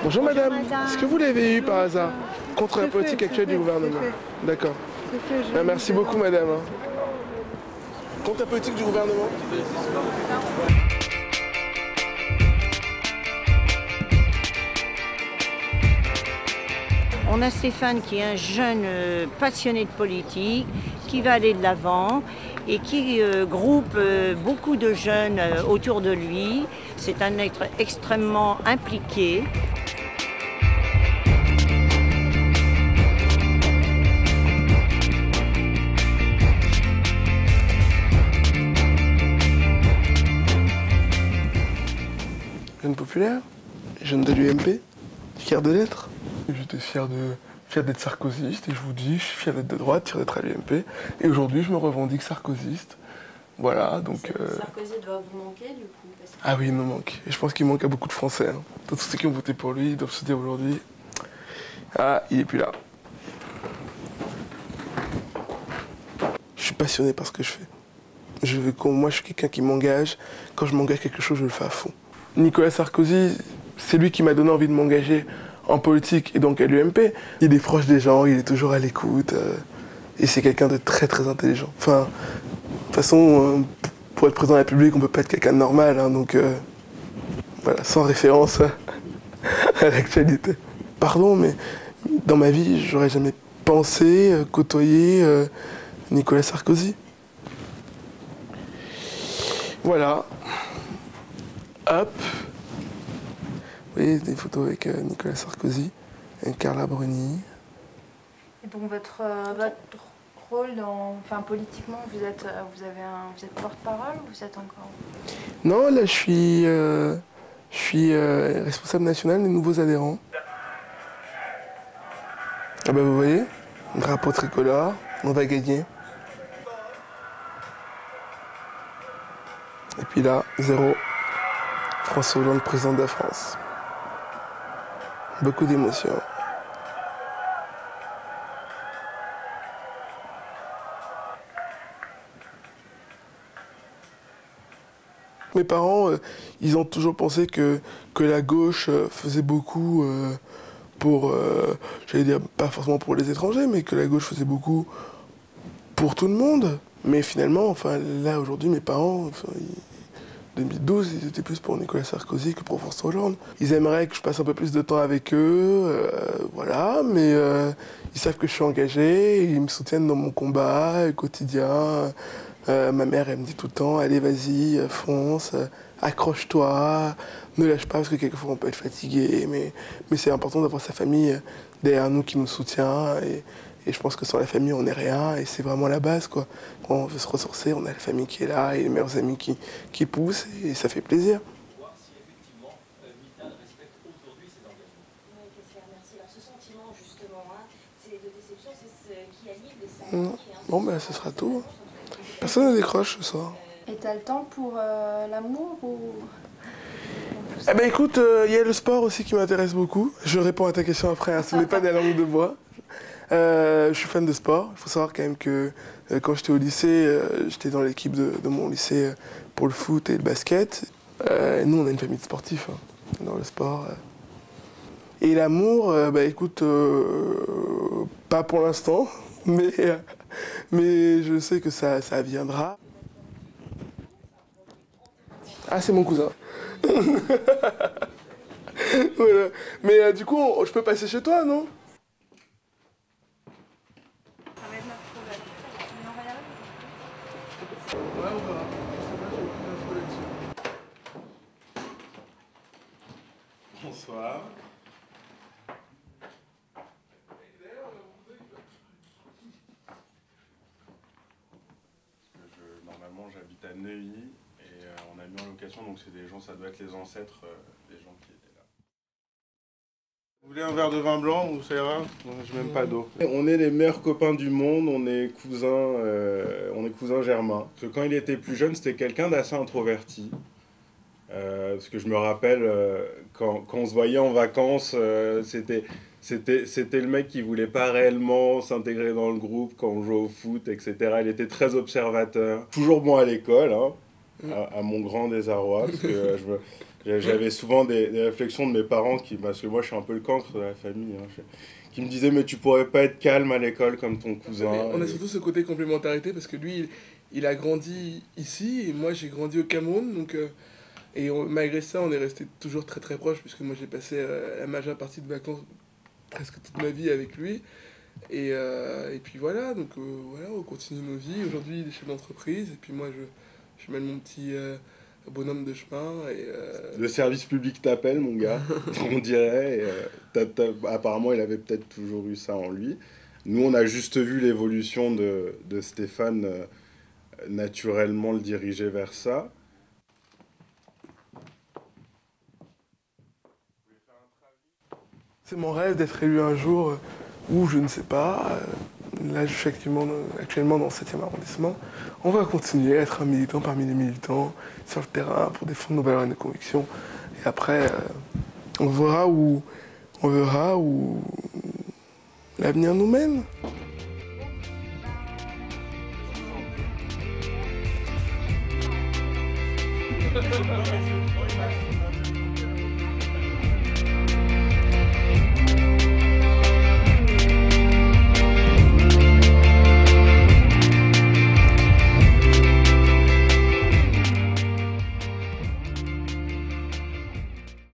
Bonjour madame. madame. Est-ce que vous l'avez eu par hasard contre la politique actuelle du gouvernement? D'accord. Merci beaucoup madame. Contre la politique du gouvernement? On a Stéphane qui est un jeune passionné de politique, qui va aller de l'avant et qui groupe beaucoup de jeunes autour de lui. C'est un être extrêmement impliqué. Jeune populaire, jeune de l'UMP, fier de l'être. J'étais fier d'être sarkozyste et je vous dis, je suis fier d'être de droite, fier d'être à l'UMP. Et aujourd'hui, je me revendique sarkozyste. Voilà, donc... Sarkozy doit vous manquer du coup parce que... Ah oui, il me manque. Et je pense qu'il manque à beaucoup de Français. Hein. Tous ceux qui ont voté pour lui, ils doivent se dire aujourd'hui, ah, il est plus là. Je suis passionné par ce que je fais. Moi, je suis quelqu'un qui m'engage. Quand je m'engage quelque chose, je le fais à fond. Nicolas Sarkozy, c'est lui qui m'a donné envie de m'engager en politique et donc à l'UMP. Il est proche des gens, il est toujours à l'écoute. Et c'est quelqu'un de très très intelligent. Enfin, de toute façon, pour être président de la République, on peut pas être quelqu'un de normal. Hein, donc voilà, sans référence à l'actualité. Pardon, mais dans ma vie, j'aurais jamais pensé côtoyer Nicolas Sarkozy. Voilà. Hop. Vous voyez des photos avec Nicolas Sarkozy, avec Carla Bruni. Et donc votre rôle politiquement, vous êtes porte-parole ou vous êtes encore... Non, là je suis responsable national des nouveaux adhérents. Ah bah vous voyez, drapeau tricolore, on va gagner. Et puis là, 0. François Hollande, président de la France. Beaucoup d'émotions. Mes parents, ils ont toujours pensé que la gauche faisait beaucoup pour, j'allais dire, pas forcément pour les étrangers, mais que la gauche faisait beaucoup pour tout le monde. Mais finalement, enfin, là, aujourd'hui, mes parents, 2012, ils étaient plus pour Nicolas Sarkozy que pour François Hollande. Ils aimeraient que je passe un peu plus de temps avec eux, voilà, mais ils savent que je suis engagé, ils me soutiennent dans mon combat quotidien. Ma mère, elle me dit tout le temps, allez, vas-y, fonce, accroche-toi, ne lâche pas, parce que quelquefois on peut être fatigué, mais c'est important d'avoir sa famille derrière nous qui nous soutient, et je pense que sans la famille, on n'est rien, et c'est vraiment la base, quoi. Quand on veut se ressourcer, on a la famille qui est là, et les meilleurs amis qui poussent, et ça fait plaisir. Voir si effectivement Mittal respecte aujourd'hui ses engagements. Oui, merci. Alors ce sentiment justement, c'est de déception, c'est ce qui anime les salariés. Bon, ben, ce sera tout. Personne ne décroche ce soir. Et t'as le temps pour l'amour ou... Eh ben écoute, il y a le sport aussi qui m'intéresse beaucoup. Je réponds à ta question après, hein, ce n'est pas des langues de bois. Je suis fan de sport. Il faut savoir quand même que quand j'étais au lycée, j'étais dans l'équipe de mon lycée pour le foot et le basket. Nous, on a une famille de sportifs hein, dans le sport. Et l'amour, bah écoute, pas pour l'instant, mais je sais que ça viendra. Ah, c'est mon cousin. Voilà. Mais du coup, je peux passer chez toi, non? Ça va être notre problème. On va y arriver. Ouais, on verra. Bonsoir. Normalement, j'habite à Neuilly et on a mis en location, donc c'est des gens, ça doit être les ancêtres des gens qui étaient là. Vous voulez un verre de vin blanc ou ça ira? Je n'aime pas d'eau. On est les meilleurs copains du monde, on est cousins germains. Parce que quand il était plus jeune, c'était quelqu'un d'assez introverti. Parce que je me rappelle, quand on se voyait en vacances, c'était le mec qui voulait pas réellement s'intégrer dans le groupe quand on jouait au foot, etc. Il était très observateur. Toujours bon à l'école, hein, à mon grand désarroi, parce que J'avais souvent des réflexions de mes parents, parce que moi je suis un peu le cancre de la famille, hein, qui me disaient mais tu pourrais pas être calme à l'école comme ton cousin. On a surtout ce côté complémentarité parce que lui, il a grandi ici et moi j'ai grandi au Cameroun. Donc, malgré ça, on est resté toujours très très proches puisque moi j'ai passé la majeure partie de vacances, presque toute ma vie avec lui. Et puis voilà, donc voilà, on continue nos vies. Aujourd'hui, il est chef d'entreprise et puis moi je mène mon petit bonhomme de chemin. Le service public t'appelle, mon gars, on dirait. Apparemment, il avait peut-être toujours eu ça en lui. Nous, on a juste vu l'évolution de Stéphane naturellement le diriger vers ça. C'est mon rêve d'être élu un jour où je ne sais pas. Là, je suis actuellement dans le 7e arrondissement. On va continuer à être un militant parmi les militants sur le terrain pour défendre nos valeurs et nos convictions. Et après, on verra où l'avenir nous mène.